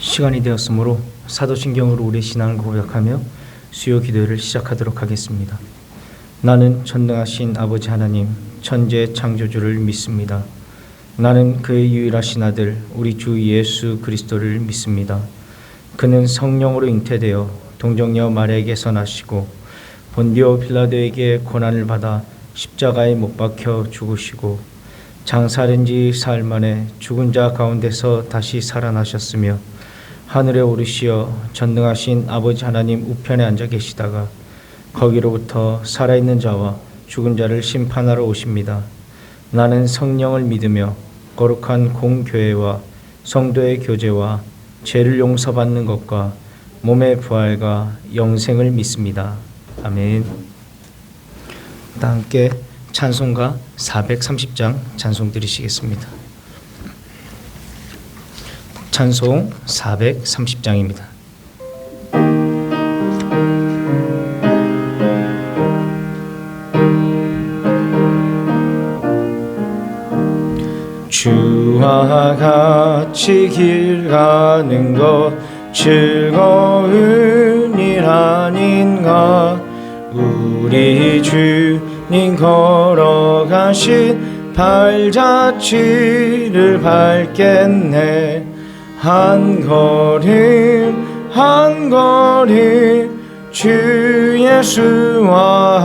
시간이 되었으므로 사도신경으로 우리의 신앙을 고백하며 수요 기도회를 시작하도록 하겠습니다. 나는 전능하신 아버지 하나님 천재 창조주를 믿습니다. 나는 그의 유일하신 아들 우리 주 예수 그리스도를 믿습니다. 그는 성령으로 잉태되어 동정녀 마리아에게서 나시고 본디오 빌라도에게 고난을 받아 십자가에 못 박혀 죽으시고 장사된 지 사흘 만에 죽은 자 가운데서 다시 살아나셨으며 하늘에 오르시어 전능하신 아버지 하나님 우편에 앉아 계시다가 거기로부터 살아있는 자와 죽은 자를 심판하러 오십니다. 나는 성령을 믿으며 거룩한 공교회와 성도의 교제와 죄를 용서받는 것과 몸의 부활과 영생을 믿습니다. 아멘. 다 함께 찬송가 430장 찬송 드리시겠습니다. 찬송 430장입니다. 주와 같이 길 가는 것 즐거운 일 아닌가. 우리 주님 걸어가신 발자취를 밟겠네. 한 걸음 한 걸음 주 예수와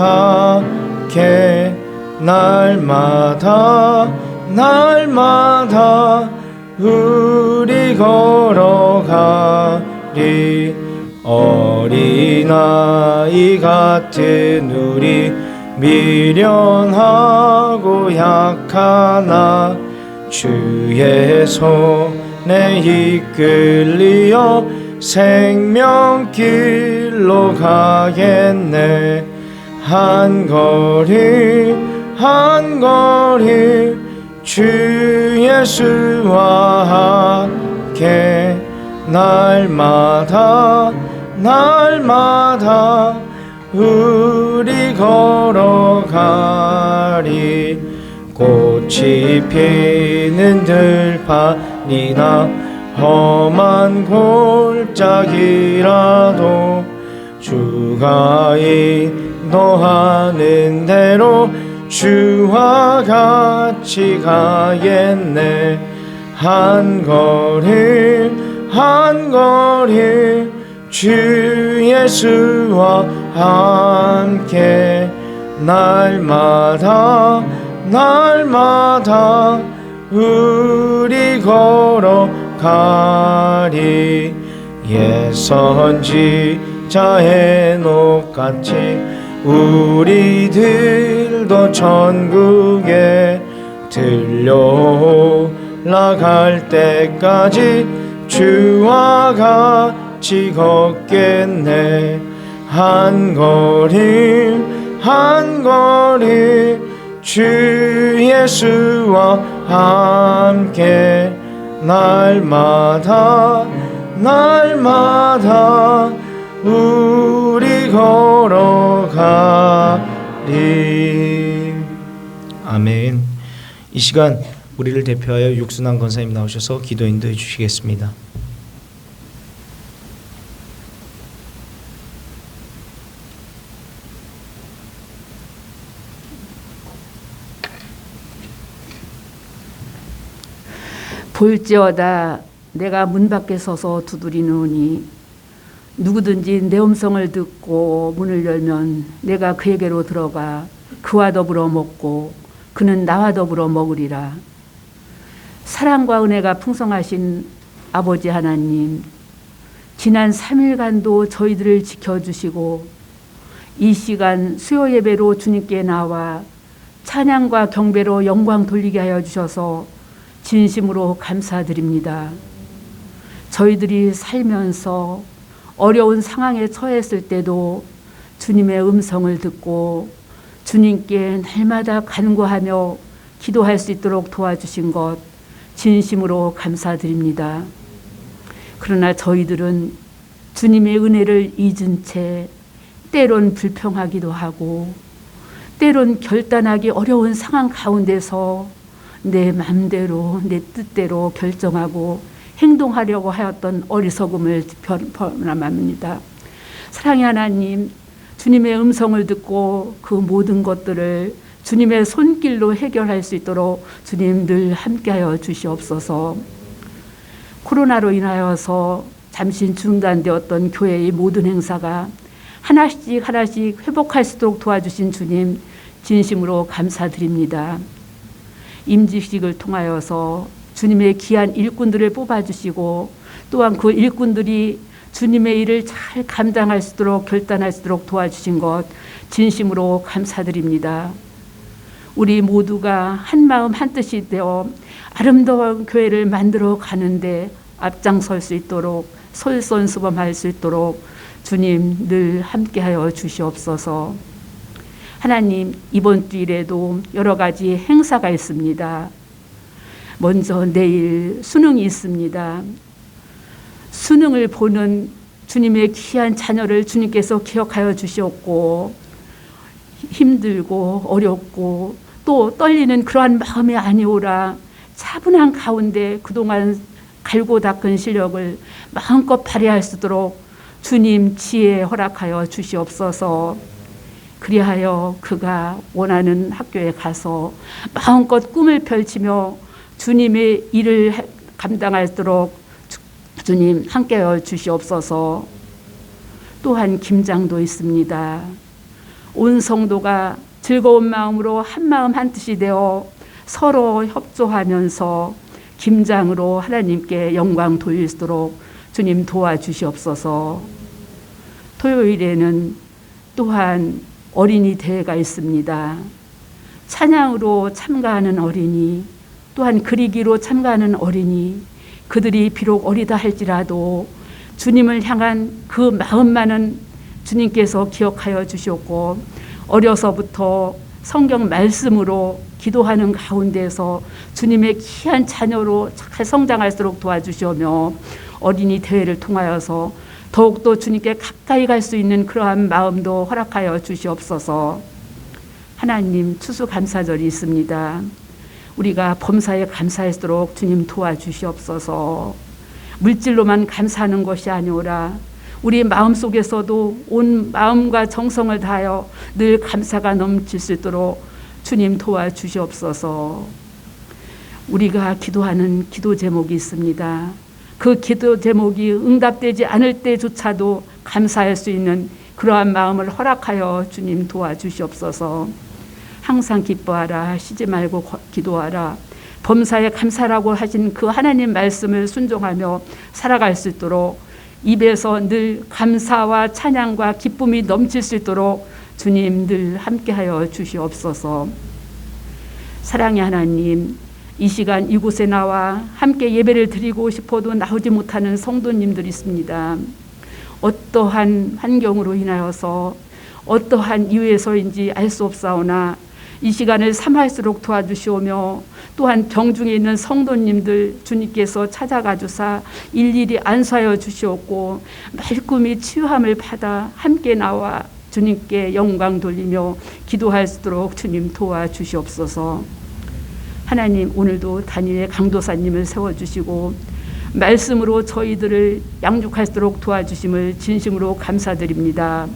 함께 날마다 우리 걸어가리. 어린아이 같은 우리 미련하고 약하나 주의 손에 이끌리어 생명길로 가겠네. 한 걸음 한 걸음 주 예수와 함께 날마다 우리 걸어가리. 꽃이 피는 들판이나 험한 골짜기라도 주가 인도하는 대로 주와 같이 가겠네. 한 걸음 한 걸음 주 예수와 함께 날마다 우리 걸어가리. 옛 선지자 헤녹같이 우리들도 천국에 들려올라갈 때까지 주와 같이 걷겠네. 한 걸음 한 걸음 주 예수와 함께 날마다 우리 걸어가리. 아멘. 이 시간 우리를 대표하여 육순환 권사님 나오셔서 기도 인도해 주시겠습니다. 볼지어다 내가 문 밖에 서서 두드리노니 누구든지 내 음성을 듣고 문을 열면 내가 그에게로 들어가 그와 더불어 먹고 그는 나와 더불어 먹으리라. 사랑과 은혜가 풍성하신 아버지 하나님, 지난 3일간도 저희들을 지켜주시고 이 시간 수요 예배로 주님께 나와 찬양과 경배로 영광 돌리게 하여 주셔서 진심으로 감사드립니다. 저희들이 살면서 어려운 상황에 처했을 때도 주님의 음성을 듣고 주님께 날마다 간구하며 기도할 수 있도록 도와주신 것 진심으로 감사드립니다. 그러나 저희들은 주님의 은혜를 잊은 채 때론 불평하기도 하고 때론 결단하기 어려운 상황 가운데서 내 맘대로 내 뜻대로 결정하고 행동하려고 하였던 어리석음을 범함합니다. 사랑의 하나님, 주님의 음성을 듣고 그 모든 것들을 주님의 손길로 해결할 수 있도록 주님 늘 함께하여 주시옵소서. 코로나로 인하여서 잠시 중단되었던 교회의 모든 행사가 하나씩 하나씩 회복할 수 있도록 도와주신 주님 진심으로 감사드립니다. 임직식을 통하여서 주님의 귀한 일꾼들을 뽑아주시고 또한 그 일꾼들이 주님의 일을 잘 감당할 수 있도록 결단할 수 있도록 도와주신 것 진심으로 감사드립니다. 우리 모두가 한마음 한뜻이 되어 아름다운 교회를 만들어 가는데 앞장설 수 있도록 솔선수범할 수 있도록 주님 늘 함께하여 주시옵소서. 하나님, 이번 주일에도 여러 가지 행사가 있습니다. 먼저 내일 수능이 있습니다. 수능을 보는 주님의 귀한 자녀를 주님께서 기억하여 주시었고 힘들고 어렵고 또 떨리는 그러한 마음이 아니오라 차분한 가운데 그동안 갈고 닦은 실력을 마음껏 발휘할 수 있도록 주님 지혜 허락하여 주시옵소서. 그리하여 그가 원하는 학교에 가서 마음껏 꿈을 펼치며 주님의 일을 감당하도록 주님 함께하여 주시옵소서. 또한 김장도 있습니다. 온 성도가 즐거운 마음으로 한마음 한뜻이 되어 서로 협조하면서 김장으로 하나님께 영광 돌리도록 주님 도와주시옵소서. 토요일에는 또한 어린이 대회가 있습니다. 찬양으로 참가하는 어린이, 또한 그리기로 참가하는 어린이, 그들이 비록 어리다 할지라도 주님을 향한 그 마음만은 주님께서 기억하여 주셨고 어려서부터 성경 말씀으로 기도하는 가운데서 주님의 귀한 자녀로 잘 성장할수록 도와주시며 어린이 대회를 통하여서 더욱더 주님께 가까이 갈 수 있는 그러한 마음도 허락하여 주시옵소서. 하나님, 추수감사절이 있습니다. 우리가 범사에 감사할수록 주님 도와주시옵소서. 물질로만 감사하는 것이 아니오라 우리 마음속에서도 온 마음과 정성을 다하여 늘 감사가 넘칠 수 있도록 주님 도와주시옵소서. 우리가 기도하는 기도 제목이 있습니다. 그 기도 제목이 응답되지 않을 때조차도 감사할 수 있는 그러한 마음을 허락하여 주님 도와주시옵소서. 항상 기뻐하라, 쉬지 말고 기도하라. 범사에 감사라고 하신 그 하나님 말씀을 순종하며 살아갈 수 있도록 입에서 늘 감사와 찬양과 기쁨이 넘칠 수 있도록 주님 늘 함께하여 주시옵소서. 사랑의 하나님, 이 시간 이곳에 나와 함께 예배를 드리고 싶어도 나오지 못하는 성도님들이 있습니다. 어떠한 환경으로 인하여서 어떠한 이유에서인지 알 수 없사오나 이 시간을 삼할수록 도와주시오며 또한 병중에 있는 성도님들 주님께서 찾아가 주사 일일이 안수하여 주시옵고 말끔히 치유함을 받아 함께 나와 주님께 영광 돌리며 기도할 수 있도록 주님 도와주시옵소서. 하나님, 오늘도 단위의 강도사님을 세워주시고 말씀으로 저희들을 양육할수록 도와주심을 진심으로 감사드립니다.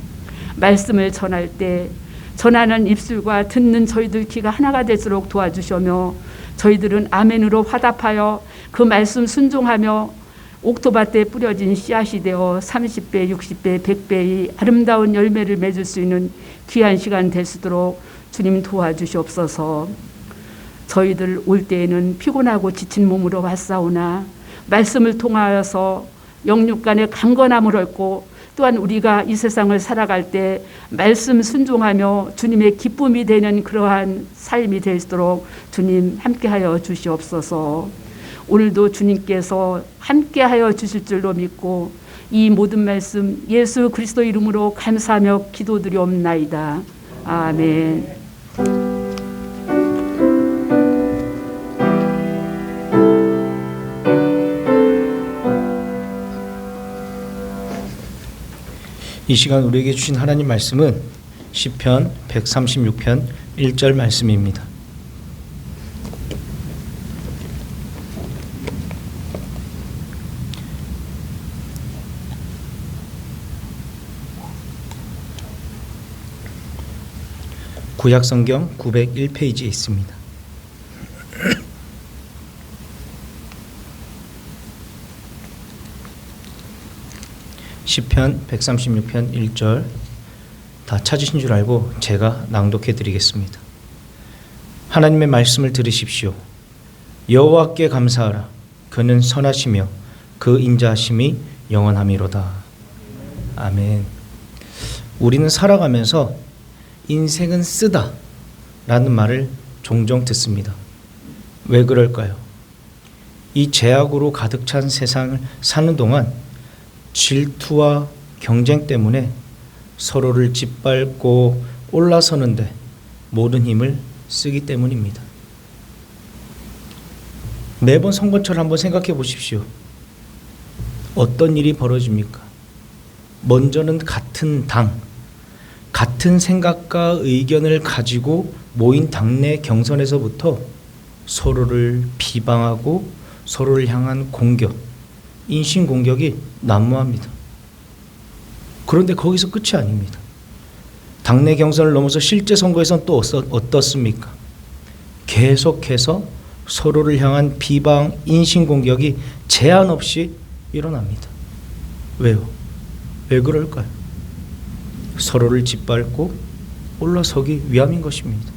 말씀을 전할 때 전하는 입술과 듣는 저희들 귀가 하나가 될수록 도와주시며 저희들은 아멘으로 화답하여 그 말씀 순종하며 옥토밭에 뿌려진 씨앗이 되어 30배, 60배, 100배의 아름다운 열매를 맺을 수 있는 귀한 시간 될 수 있도록 주님 도와주시옵소서. 저희들 올 때에는 피곤하고 지친 몸으로 왔사오나 말씀을 통하여서 영육간의 강건함을 얻고 또한 우리가 이 세상을 살아갈 때 말씀 순종하며 주님의 기쁨이 되는 그러한 삶이 되도록 주님 함께하여 주시옵소서. 오늘도 주님께서 함께하여 주실 줄로 믿고 이 모든 말씀 예수 그리스도 이름으로 감사하며 기도드리옵나이다. 아멘. 이 시간 우리에게 주신 하나님 말씀은 시편 136편 1절 말씀입니다. 구약성경 901페이지에 있습니다. 시편 136편 1절 다 찾으신 줄 알고 제가 낭독해 드리겠습니다. 하나님의 말씀을 들으십시오. 여호와께 감사하라. 그는 선하시며 그 인자하심이 영원함이로다. 아멘. 우리는 살아가면서 인생은 쓰다 라는 말을 종종 듣습니다. 왜 그럴까요? 이 죄악으로 가득 찬 세상을 사는 동안 질투와 경쟁 때문에 서로를 짓밟고 올라서는데 모든 힘을 쓰기 때문입니다. 매번 선거철 한번 생각해 보십시오. 어떤 일이 벌어집니까? 먼저는 같은 당, 같은 생각과 의견을 가지고 모인 당내 경선에서부터 서로를 비방하고 서로를 향한 공격, 인신공격이 난무합니다. 그런데 거기서 끝이 아닙니다. 당내 경선을 넘어서 실제 선거에서는 또 어떻습니까? 계속해서 서로를 향한 비방, 인신공격이 제한 없이 일어납니다. 왜요? 왜 그럴까요? 서로를 짓밟고 올라서기 위함인 것입니다.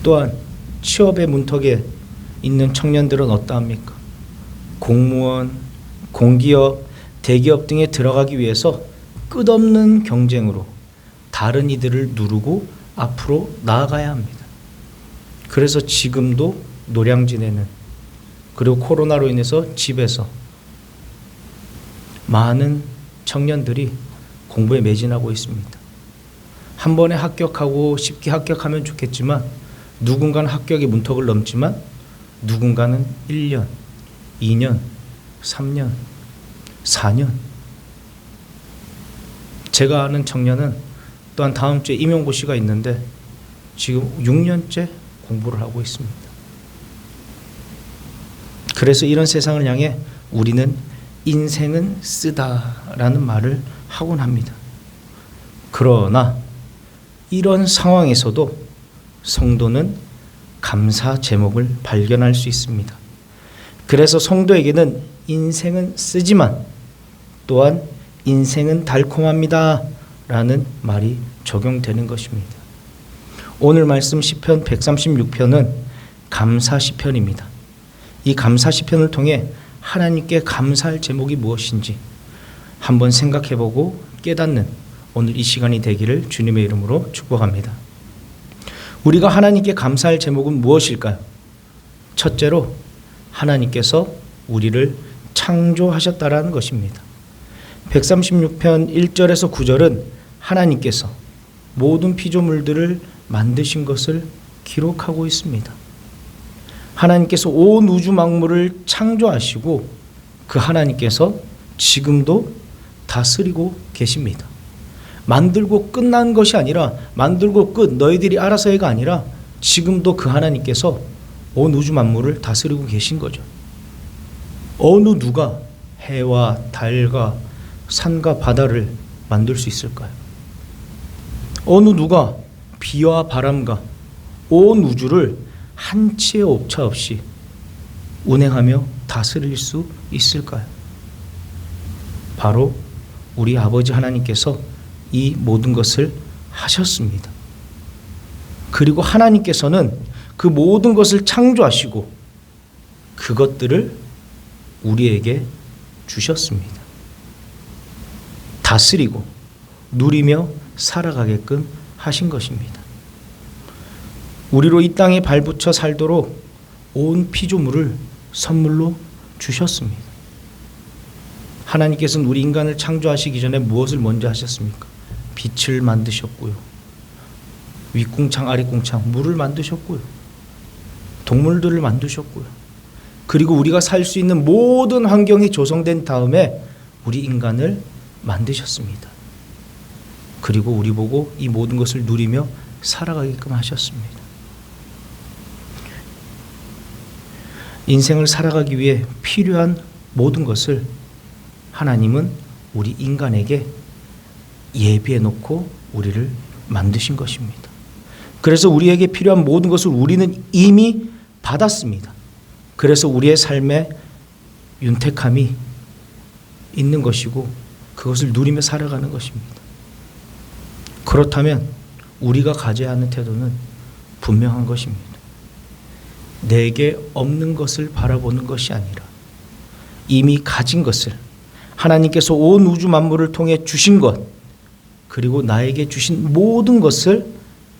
또한 취업의 문턱에 있는 청년들은 어떠합니까? 공무원, 공기업, 대기업 등에 들어가기 위해서 끝없는 경쟁으로 다른 이들을 누르고 앞으로 나아가야 합니다. 그래서 지금도 노량진에는 그리고 코로나로 인해서 집에서 많은 청년들이 공부에 매진하고 있습니다. 한 번에 합격하고 쉽게 합격하면 좋겠지만 누군가는 합격의 문턱을 넘지만 누군가는 1년, 2년, 3년, 4년. 제가 아는 청년은 또한 다음 주에 임용고시가 있는데 지금 6년째 공부를 하고 있습니다. 그래서 이런 세상을 향해 우리는 인생은 쓰다라는 말을 하곤 합니다. 그러나 이런 상황에서도 성도는 감사 제목을 발견할 수 있습니다. 그래서 성도에게는 인생은 쓰지만 또한 인생은 달콤합니다 라는 말이 적용되는 것입니다. 오늘 말씀 시편 136편은 감사 시편입니다. 이 감사 시편을 통해 하나님께 감사할 제목이 무엇인지 한번 생각해보고 깨닫는 오늘 이 시간이 되기를 주님의 이름으로 축복합니다. 우리가 하나님께 감사할 제목은 무엇일까요? 첫째로 하나님께서 우리를 창조하셨다라는 것입니다. 136편 1절에서 9절은 하나님께서 모든 피조물들을 만드신 것을 기록하고 있습니다. 하나님께서 온 우주 만물을 창조하시고 그 하나님께서 지금도 다스리고 계십니다. 만들고 끝난 것이 아니라 만들고 끝 너희들이 알아서 해가 아니라 지금도 그 하나님께서 온 우주 만물을 다스리고 계신 거죠. 어느 누가 해와 달과 산과 바다를 만들 수 있을까요? 어느 누가 비와 바람과 온 우주를 한치의 오차 없이 운행하며 다스릴 수 있을까요? 바로 우리 아버지 하나님께서 이 모든 것을 하셨습니다. 그리고 하나님께서는 그 모든 것을 창조하시고 그것들을 우리에게 주셨습니다. 다스리고 누리며 살아가게끔 하신 것입니다. 우리로 이 땅에 발붙여 살도록 온 피조물을 선물로 주셨습니다. 하나님께서는 우리 인간을 창조하시기 전에 무엇을 먼저 하셨습니까? 빛을 만드셨고요. 윗궁창 아랫궁창 물을 만드셨고요. 동물들을 만드셨고요. 그리고 우리가 살 수 있는 모든 환경이 조성된 다음에 우리 인간을 만드셨습니다. 그리고 우리 보고 이 모든 것을 누리며 살아가게끔 하셨습니다. 인생을 살아가기 위해 필요한 모든 것을 하나님은 우리 인간에게 예비해 놓고 우리를 만드신 것입니다. 그래서 우리에게 필요한 모든 것을 우리는 이미 받았습니다. 그래서 우리의 삶에 윤택함이 있는 것이고 그것을 누리며 살아가는 것입니다. 그렇다면 우리가 가져야 하는 태도는 분명한 것입니다. 내게 없는 것을 바라보는 것이 아니라 이미 가진 것을, 하나님께서 온 우주 만물을 통해 주신 것, 그리고 나에게 주신 모든 것을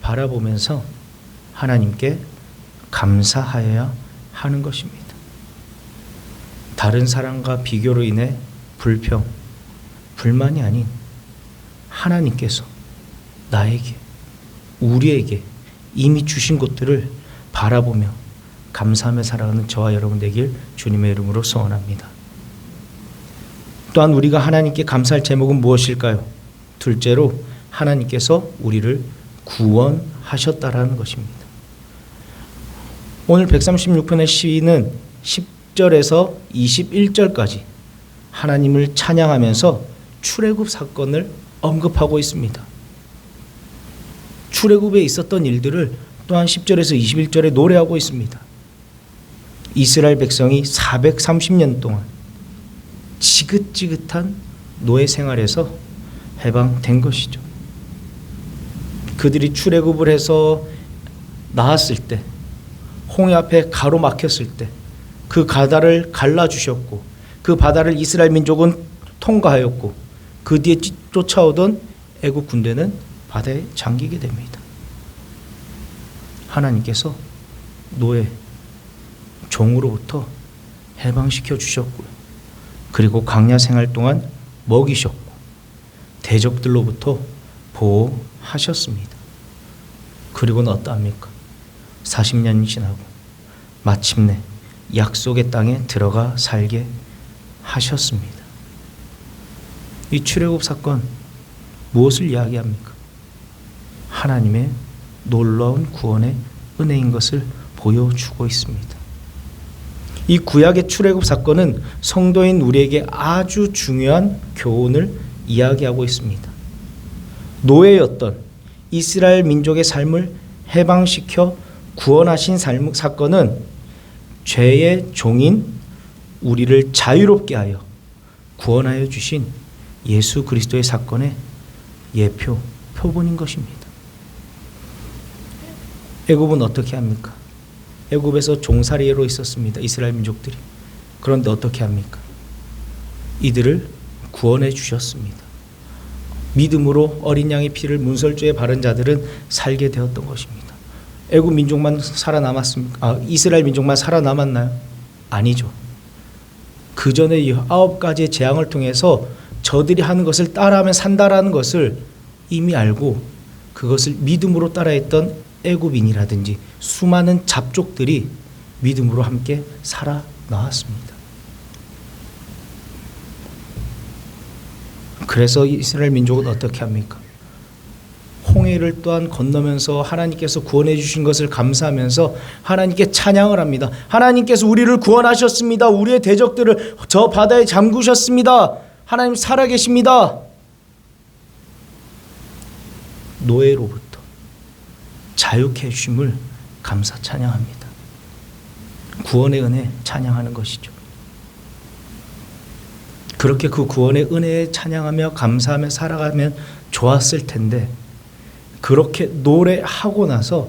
바라보면서 하나님께 감사하여야 하는 것입니다. 다른 사람과 비교로 인해 불평, 불만이 아닌 하나님께서 나에게, 우리에게 이미 주신 것들을 바라보며 감사하며 살아가는 저와 여러분 되길 주님의 이름으로 소원합니다. 또한 우리가 하나님께 감사할 제목은 무엇일까요? 둘째로 하나님께서 우리를 구원하셨다라는 것입니다. 오늘 136편의 시인은 10절에서 21절까지 하나님을 찬양하면서 출애굽 사건을 언급하고 있습니다. 출애굽에 있었던 일들을 또한 10절에서 21절에 노래하고 있습니다. 이스라엘 백성이 430년 동안 지긋지긋한 노예 생활에서 해방된 것이죠. 그들이 출애굽을 해서 나왔을 때, 홍해 앞에 가로막혔을 때 그 바다를 갈라주셨고 그 바다를 이스라엘 민족은 통과하였고 그 뒤에 쫓아오던 애국 군대는 바다에 잠기게 됩니다. 하나님께서 노예, 종으로부터 해방시켜 주셨고요. 그리고 광야 생활 동안 먹이셨고 대적들로부터 보호하셨습니다. 그리고는 어떠합니까? 40년이 지나고 마침내 약속의 땅에 들어가 살게 하셨습니다. 이 출애굽 사건 무엇을 이야기합니까? 하나님의 놀라운 구원의 은혜인 것을 보여주고 있습니다. 이 구약의 출애굽 사건은 성도인 우리에게 아주 중요한 교훈을 이야기하고 있습니다. 노예였던 이스라엘 민족의 삶을 해방시켜 구원하신 사건은 죄의 종인 우리를 자유롭게 하여 구원하여 주신 예수 그리스도의 사건의 예표, 표본인 것입니다. 애굽은 어떻게 합니까? 애굽에서 종살이로 있었습니다. 이스라엘 민족들이. 그런데 어떻게 합니까? 이들을 구원해 주셨습니다. 믿음으로 어린 양의 피를 문설주에 바른 자들은 살게 되었던 것입니다. 애굽 민족만 살아남았습니까? 이스라엘 민족만 살아남았나요? 아니죠. 그 전에 9가지의 재앙을 통해서 저들이 하는 것을 따라하면 산다라는 것을 이미 알고 그것을 믿음으로 따라했던 애굽인이라든지 수많은 잡족들이 믿음으로 함께 살아나왔습니다. 그래서 이스라엘 민족은 어떻게 합니까? 홍해를 또한 건너면서 하나님께서 구원해 주신 것을 감사하면서 하나님께 찬양을 합니다. 하나님께서 우리를 구원하셨습니다. 우리의 대적들을 저 바다에 잠그셨습니다. 하나님 살아계십니다. 노예로부터 자유케 해주심을 감사 찬양합니다. 구원의 은혜 찬양하는 것이죠. 그렇게 그 구원의 은혜에 찬양하며 감사하며 살아가면 좋았을 텐데 그렇게 노래하고 나서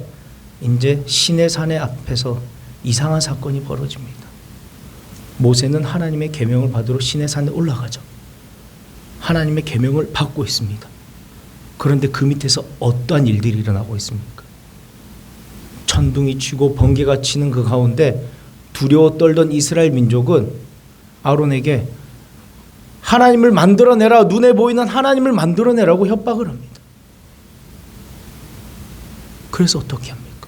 이제 시내산의 앞에서 이상한 사건이 벌어집니다. 모세는 하나님의 계명을 받으러 시내산에 올라가죠. 하나님의 계명을 받고 있습니다. 그런데 그 밑에서 어떠한 일들이 일어나고 있습니까? 천둥이 치고 번개가 치는 그 가운데 두려워 떨던 이스라엘 민족은 아론에게 하나님을 만들어내라, 눈에 보이는 하나님을 만들어내라고 협박을 합니다. 그래서 어떻게 합니까?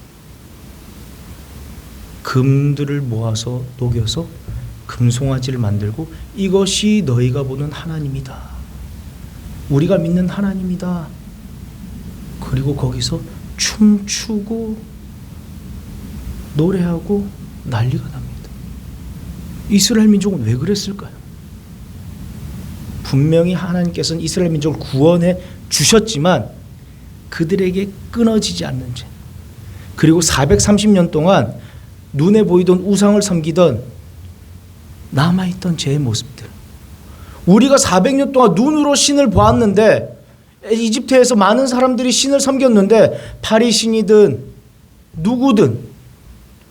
금들을 모아서 녹여서 금송아지를 만들고 이것이 너희가 보는 하나님이다. 우리가 믿는 하나님이다. 그리고 거기서 춤추고 노래하고 난리가 납니다. 이스라엘 민족은 왜 그랬을까요? 분명히 하나님께서는 이스라엘 민족을 구원해 주셨지만 그들에게 끊어지지 않는 죄, 그리고 430년 동안 눈에 보이던 우상을 섬기던 남아있던 제 모습들. 우리가 400년 동안 눈으로 신을 보았는데, 이집트에서 많은 사람들이 신을 섬겼는데 파리신이든 누구든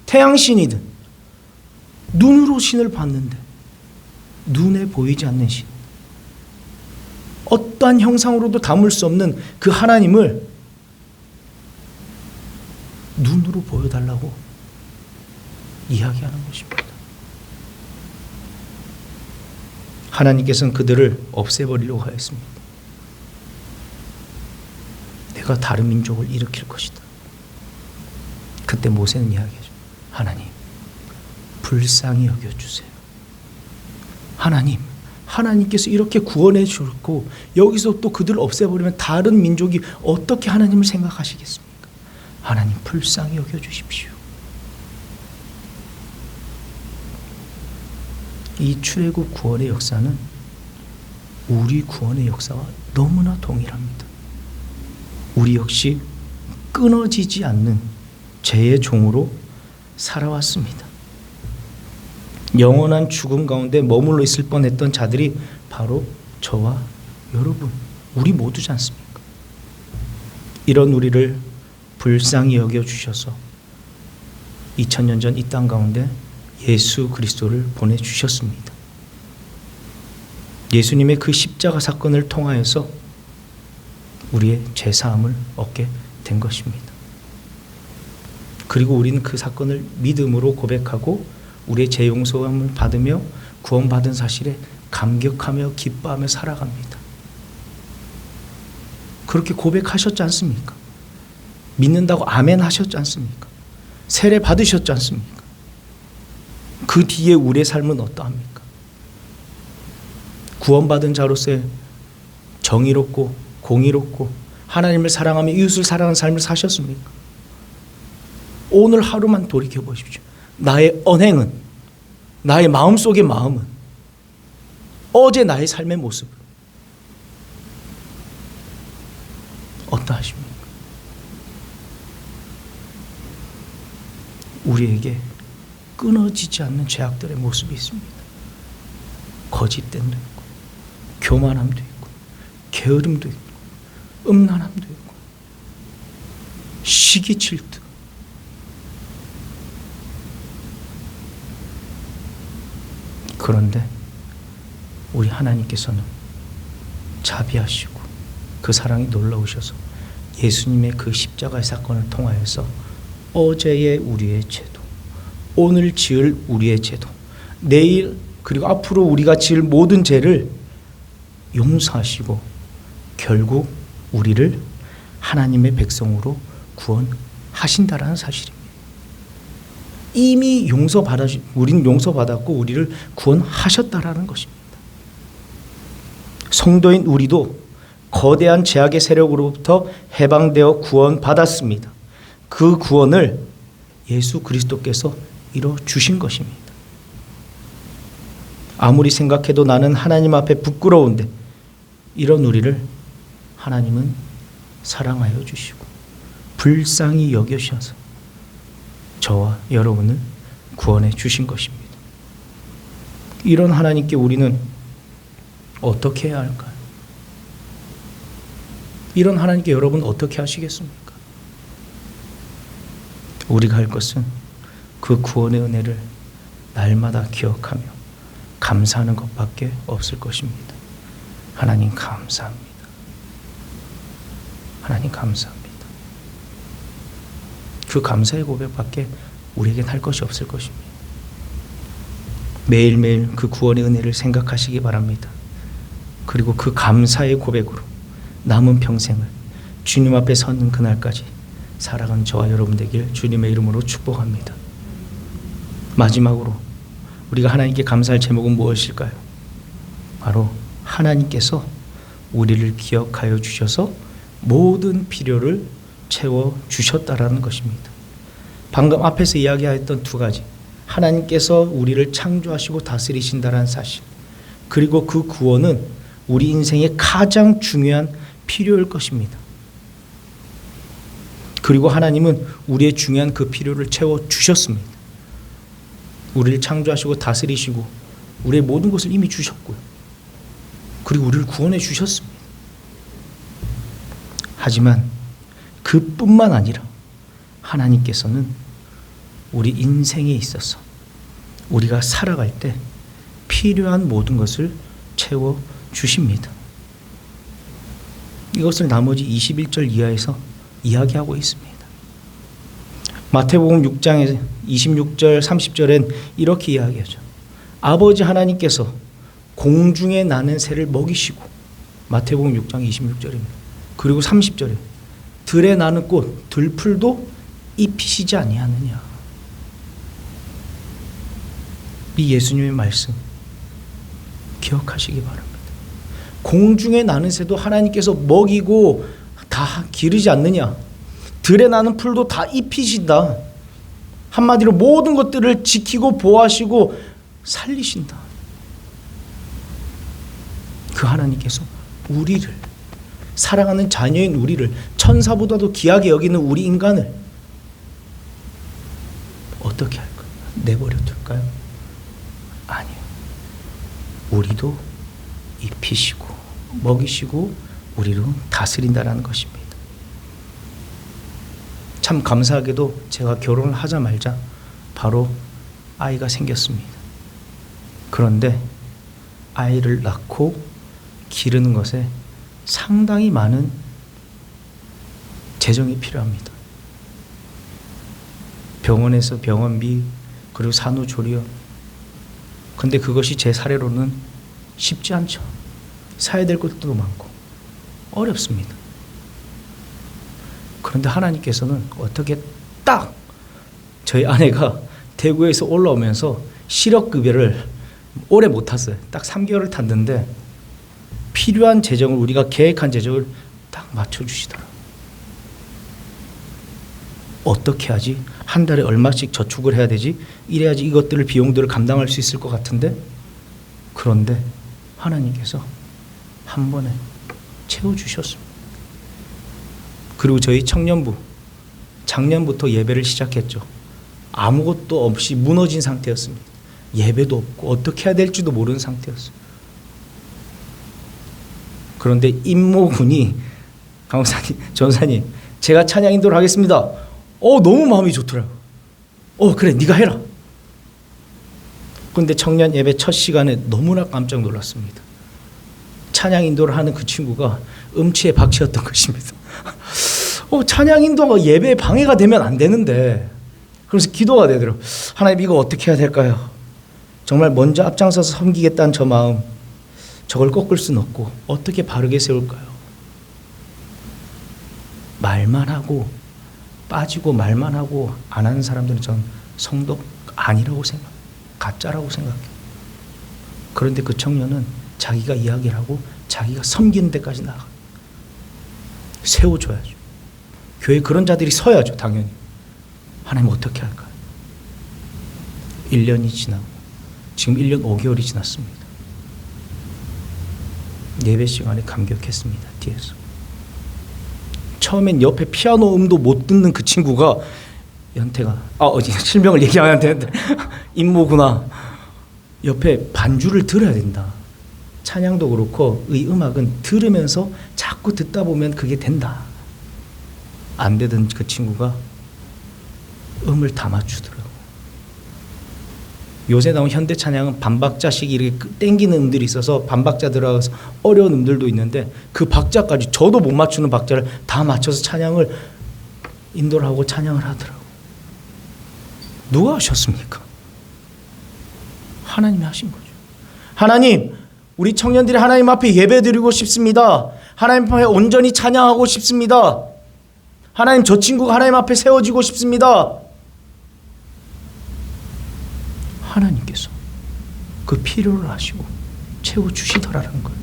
태양신이든 눈으로 신을 봤는데 눈에 보이지 않는 신, 어떠한 형상으로도 담을 수 없는 그 하나님을 눈으로 보여달라고 이야기하는 것입니다. 하나님께서는 그들을 없애버리려고 하였습니다. 내가 다른 민족을 일으킬 것이다. 그때 모세는 이야기하죠. 하나님, 불쌍히 여겨주세요. 하나님께서 이렇게 구원해 주셨고 여기서 또 그들을 없애버리면 다른 민족이 어떻게 하나님을 생각하시겠습니까? 하나님, 불쌍히 여겨주십시오. 이 출애굽 구원의 역사는 우리 구원의 역사와 너무나 동일합니다. 우리 역시 끊어지지 않는 죄의 종으로 살아왔습니다. 영원한 죽음 가운데 머물러 있을 뻔했던 자들이 바로 저와 여러분, 우리 모두지 않습니까? 이런 우리를 불쌍히 여겨주셔서 2000년 전 이 땅 가운데 예수 그리스도를 보내주셨습니다. 예수님의 그 십자가 사건을 통하여서 우리의 죄사함을 얻게 된 것입니다. 그리고 우리는 그 사건을 믿음으로 고백하고 우리의 죄 용서함을 받으며 구원받은 사실에 감격하며 기뻐하며 살아갑니다. 그렇게 고백하셨지 않습니까? 믿는다고 아멘 하셨지 않습니까? 세례 받으셨지 않습니까? 그 뒤에 우리의 삶은 어떠합니까? 구원받은 자로서의 정의롭고 공의롭고 하나님을 사랑하며 이웃을 사랑하는 삶을 사셨습니까? 오늘 하루만 돌이켜 보십시오. 나의 언행은, 나의 마음속의 마음은, 어제 나의 삶의 모습은 어떠하십니까? 우리에게 끊어지지 않는 죄악들의 모습이 있습니다. 거짓됨도 있고, 교만함도 있고, 게으름도 있고, 음란함도 있고, 시기 질투. 그런데 우리 하나님께서는 자비하시고 그 사랑이 놀라우셔서 예수님의 그 십자가의 사건을 통하여서 어제의 우리의 죄도, 오늘 지을 우리의 죄도, 내일 그리고 앞으로 우리가 지을 모든 죄를 용서하시고 결국 우리를 하나님의 백성으로 구원하신다라는 사실입니다. 이미 우리는 용서받았고 우리를 구원하셨다라는 것입니다. 성도인 우리도 거대한 죄악의 세력으로부터 해방되어 구원받았습니다. 그 구원을 예수 그리스도께서 이뤄 주신 것입니다. 아무리 생각해도 나는 하나님 앞에 부끄러운데 이런 우리를 하나님은 사랑하여 주시고 불쌍히 여겨주셔서 저와 여러분을 구원해 주신 것입니다. 이런 하나님께 우리는 어떻게 해야 할까요? 이런 하나님께 여러분 어떻게 하시겠습니까? 우리가 할 것은 그 구원의 은혜를 날마다 기억하며 감사하는 것밖에 없을 것입니다. 하나님 감사합니다. 하나님 감사합니다. 그 감사의 고백밖에 우리에겐 할 것이 없을 것입니다. 매일매일 그 구원의 은혜를 생각하시기 바랍니다. 그리고 그 감사의 고백으로 남은 평생을 주님 앞에 서는 그날까지 살아가는 저와 여러분 되길 주님의 이름으로 축복합니다. 마지막으로 우리가 하나님께 감사할 제목은 무엇일까요? 바로 하나님께서 우리를 기억하여 주셔서 모든 필요를 채워주셨다라는 것입니다. 방금 앞에서 이야기하였던 두 가지, 하나님께서 우리를 창조하시고 다스리신다는 사실, 그리고 그 구원은 우리 인생의 가장 중요한 필요일 것입니다. 그 그리고 하나님은 우리의 중요한 그 필요를 채워주셨습니다. 우리를 창조하시고 다스리시고 우리의 모든 것을 이미 주셨고요. 그리고 우리를 구원해 주셨습니다. 하지만 그뿐만 아니라 하나님께서는 우리 인생에 있어서 우리가 살아갈 때 필요한 모든 것을 채워주십니다. 이것을 나머지 21절 이하에서 이야기하고 있습니다. 마태복음 6장에 26절 30절엔 이렇게 이야기하죠. 아버지 하나님께서 공중에 나는 새를 먹이시고, 마태복음 6장 26절입니다. 그리고 30절에 들에 나는 꽃 들풀도 입히시지 아니하느냐. 이 예수님의 말씀 기억하시기 바랍니다. 공중에 나는 새도 하나님께서 먹이고 다 기르지 않느냐. 들에 나는 풀도 다 입히신다. 한마디로 모든 것들을 지키고 보호하시고 살리신다. 그 하나님께서 우리를, 사랑하는 자녀인 우리를, 천사보다도 귀하게 여기는 우리 인간을 어떻게 할까요? 내버려 둘까요? 아니요. 우리도 입히시고 먹이시고 우리로 다스린다라는 것입니다. 참 감사하게도 제가 결혼을 하자 말자 바로 아이가 생겼습니다. 그런데 아이를 낳고 기르는 것에 상당히 많은 재정이 필요합니다. 병원에서 병원비, 그리고 산후조리원. 근데 그것이 제 사례로는 쉽지 않죠. 사야 될 것도 많고 어렵습니다. 그런데 하나님께서는 어떻게 딱 저희 아내가 대구에서 올라오면서 실업급여를 오래 못 탔어요. 딱 3개월을 탔는데 필요한 재정을, 우리가 계획한 재정을 딱 맞춰주시더라고요. 어떻게 하지? 한 달에 얼마씩 저축을 해야 되지? 이래야지 이것들을, 비용들을 감당할 수 있을 것 같은데, 그런데 하나님께서 한 번에 채워주셨습니다. 그리고 저희 청년부 작년부터 예배를 시작했죠. 아무것도 없이 무너진 상태였습니다. 예배도 없고 어떻게 해야 될지도 모르는 상태였어요. 그런데 임모군이, 강사님, 전사님, 제가 찬양 인도를 하겠습니다. 너무 마음이 좋더라고요. 그래, 네가 해라. 그런데 청년 예배 첫 시간에 너무나 깜짝 놀랐습니다. 찬양 인도를 하는 그 친구가 음치에 박치였던 것입니다. 찬양 인도가 예배에 방해가 되면 안 되는데, 그래서 기도가 되더라고요. 하나님, 이거 어떻게 해야 될까요? 정말 먼저 앞장서서 섬기겠다는 저 마음, 저걸 꺾을 수는 없고 어떻게 바르게 세울까요? 말만 하고 빠지고 말만 하고 안 하는 사람들은 전 성도 아니라고 생각해요. 가짜라고 생각해요. 그런데 그 청년은 자기가 이야기를 하고 자기가 섬기는 데까지 나가. 세워줘야죠. 교회에 그런 자들이 서야죠. 당연히. 하나님 어떻게 할까요? 1년이 지나고 지금 1년 5개월이 지났습니다. 예배 시간에 감격했습니다. 뒤에서. 처음엔 옆에 피아노 음도 못 듣는 그 친구가, 연태가, 실명을 얘기하면 안 되는데 임모구나. 옆에 반주를 들어야 된다. 찬양도 그렇고 이 음악은 들으면서 자꾸 듣다 보면 그게 된다. 안 되던 그 친구가 음을 다 맞추더라고요. 요새 나온 현대 찬양은 반박자식 이렇게 땡기는 음들이 있어서 반박자 들어가서 어려운 음들도 있는데 그 박자까지, 저도 못 맞추는 박자를 다 맞춰서 찬양을 인도를 하고 찬양을 하더라고요. 누가 하셨습니까? 하나님이 하신 거죠. 하나님, 우리 청년들이 하나님 앞에 예배드리고 싶습니다. 하나님 앞에 온전히 찬양하고 싶습니다. 하나님, 저 친구가 하나님 앞에 세워지고 싶습니다. 하나님께서 그 필요를 아시고 채워주시더라는 거예요.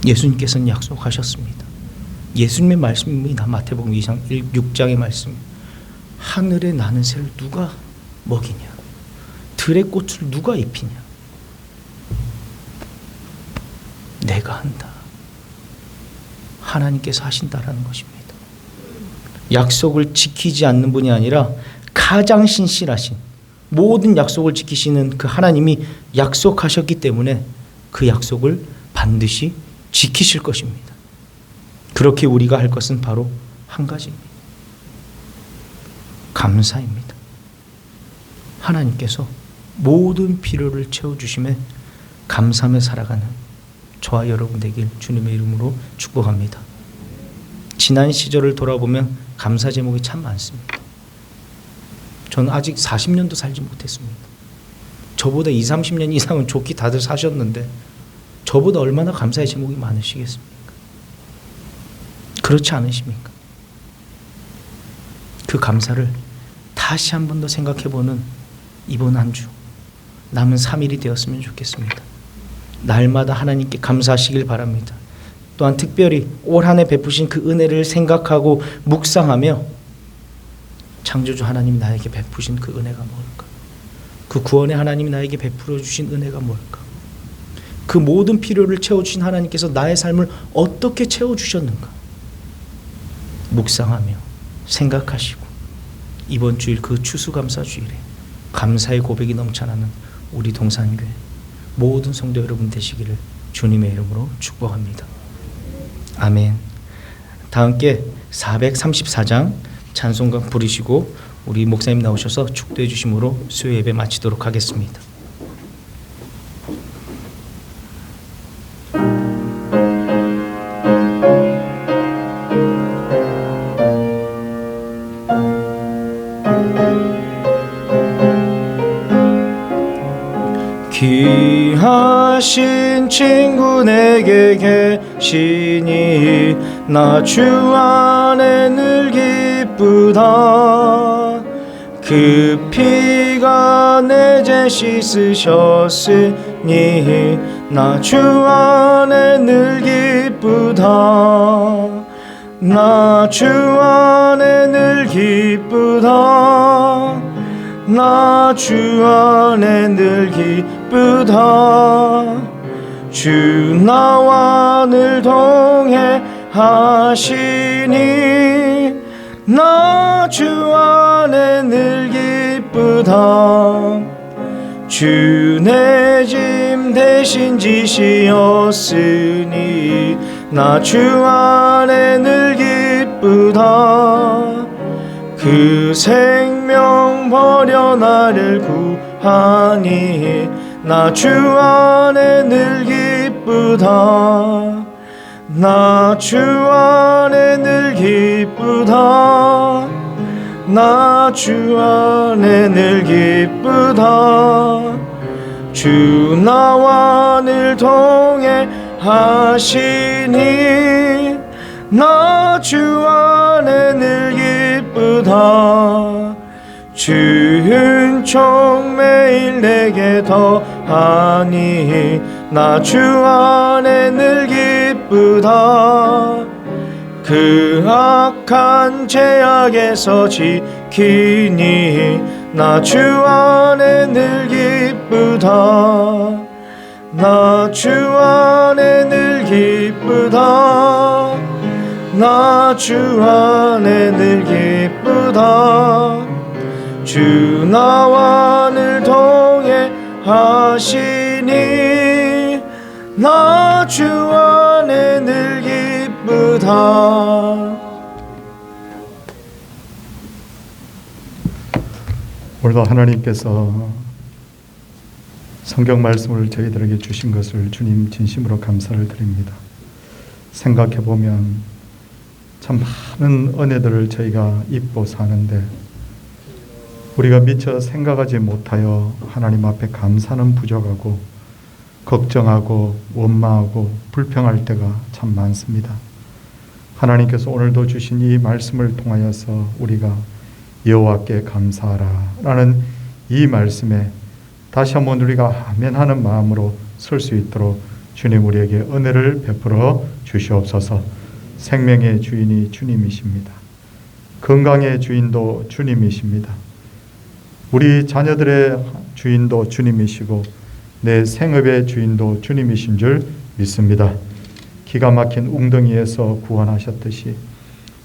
예수님께서는 약속하셨습니다. 예수님의 말씀입니다. 마태복음 6장의 말씀. 하늘에 나는 새를 누가 먹이냐? 들의 꽃을 누가 입히냐? 내가 한다. 하나님께서 하신다라는 것입니다. 약속을 지키지 않는 분이 아니라 가장 신실하신, 모든 약속을 지키시는 그 하나님이 약속하셨기 때문에 그 약속을 반드시 지키실 것입니다. 그렇게 우리가 할 것은 바로 한 가지입니다. 감사입니다. 하나님께서 모든 필요를 채워주심에 감사하며 살아가는 저와 여러분 되길 주님의 이름으로 축복합니다. 지난 시절을 돌아보면 감사 제목이 참 많습니다. 저는 아직 40년도 살지 못했습니다. 저보다 20, 30년 이상은 좋게 다들 사셨는데 저보다 얼마나 감사의 제목이 많으시겠습니까? 그렇지 않으십니까? 그 감사를 다시 한 번 더 생각해보는 이번 한 주, 남은 3일이 되었으면 좋겠습니다. 날마다 하나님께 감사하시길 바랍니다. 또한 특별히 올 한 해 베푸신 그 은혜를 생각하고 묵상하며 창조주 하나님이 나에게 베푸신 그 은혜가 뭘까? 그 구원의 하나님이 나에게 베풀어 주신 은혜가 뭘까? 그 모든 필요를 채워주신 하나님께서 나의 삶을 어떻게 채워주셨는가? 묵상하며 생각하시고 이번 주일 그 추수감사주일에 감사의 고백이 넘쳐나는 우리 동산교회 모든 성도 여러분 되시기를 주님의 이름으로 축복합니다. 아멘. 다 함께 434장 찬송가 부르시고 우리 목사님 나오셔서 축도해 주심으로 수요 예배 마치도록 하겠습니다. 귀하신 친구 내게 계시니 나 주 안에 늘 기쁘다. 그 피가 내 죄 씻으셨으니 나 주 안에 늘 기쁘다. 나 주 안에 늘 기쁘다. 나 주 안에 늘 기쁘다. 주 나와 늘 동해 하시니 나 주 안에 늘 기쁘다. 주 내 짐 대신 지시었으니 나 주 안에 늘 기쁘다. 그 생명 버려 나를 구하니 나 주 안에 늘 기쁘다. 나 주 안에 늘 기쁘다. 나 주 안에 늘 기쁘다. 주 나와 늘 동해 하시니 나 주 안에 늘 기쁘다. 주 은총 매일 내게 더하니 나 주 안에 늘 기쁘다. 그 악한 죄악에서 지키니 나 주 안에 늘 기쁘다. 나 주 안에 늘 기쁘다. 나 주 안에 늘 기쁘다. 주 나와 늘 동해 하시니 나 주 안에 늘 기쁘다. 오늘도 하나님께서 성경 말씀을 저희들에게 주신 것을 주님 진심으로 감사를 드립니다. 생각해 보면 참 많은 은혜들을 저희가 입고 사는데 우리가 미처 생각하지 못하여 하나님 앞에 감사는 부족하고 걱정하고 원망하고 불평할 때가 참 많습니다. 하나님께서 오늘도 주신 이 말씀을 통하여서 우리가 여호와께 감사하라 라는 이 말씀에 다시 한번 우리가 아멘하는 마음으로 설 수 있도록 주님 우리에게 은혜를 베풀어 주시옵소서. 생명의 주인이 주님이십니다. 건강의 주인도 주님이십니다. 우리 자녀들의 주인도 주님이시고 내 생업의 주인도 주님이신 줄 믿습니다. 기가 막힌 웅덩이에서 구원하셨듯이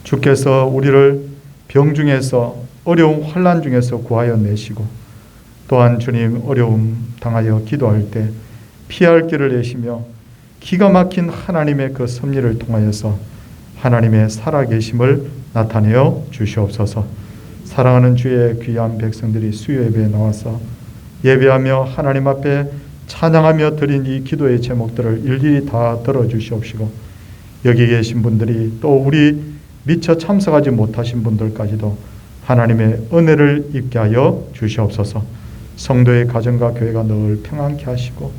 주께서 우리를 병중에서 어려운 환난 중에서 구하여 내시고 또한 주님 어려움 당하여 기도할 때 피할 길을 내시며 기가 막힌 하나님의 그 섭리를 통하여서 하나님의 살아계심을 나타내어 주시옵소서. 사랑하는 주의 귀한 백성들이 수요 예배에 나와서 예배하며 하나님 앞에 찬양하며 드린 이 기도의 제목들을 일일이 다 들어주시옵시고 여기 계신 분들이 또 우리 미처 참석하지 못하신 분들까지도 하나님의 은혜를 입게 하여 주시옵소서. 성도의 가정과 교회가 늘 평안케 하시고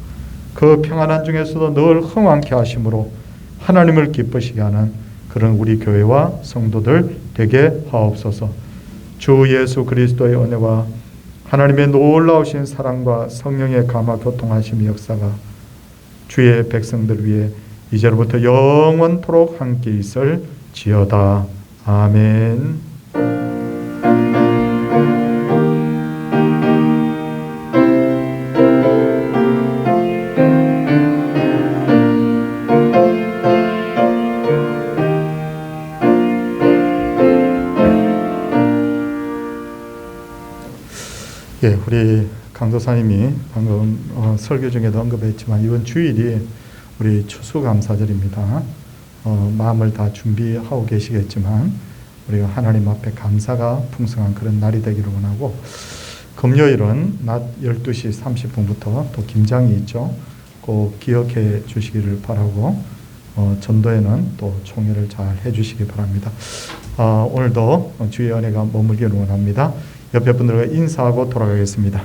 그 평안한 중에서도 늘 흥왕케 하심으로 하나님을 기쁘시게 하는 그런 우리 교회와 성도들 되게 하옵소서. 주 예수 그리스도의 은혜와 하나님의 놀라우신 사랑과 성령의 감화 교통하심의 역사가 주의 백성들 위해 이제로부터 영원토록 함께 있을지어다. 아멘. 예, 우리 강도사님이 방금 설교 중에도 언급했지만 이번 주일이 우리 추수감사절입니다. 마음을 다 준비하고 계시겠지만 우리가 하나님 앞에 감사가 풍성한 그런 날이 되기를 원하고 금요일은 낮 12시 30분부터 또 김장이 있죠. 꼭 기억해 주시기를 바라고 전도에는 또 총회를 잘 해주시기 바랍니다. 오늘도 주의 은혜가 머물기를 원합니다. 옆에 분들과 인사하고 돌아가겠습니다.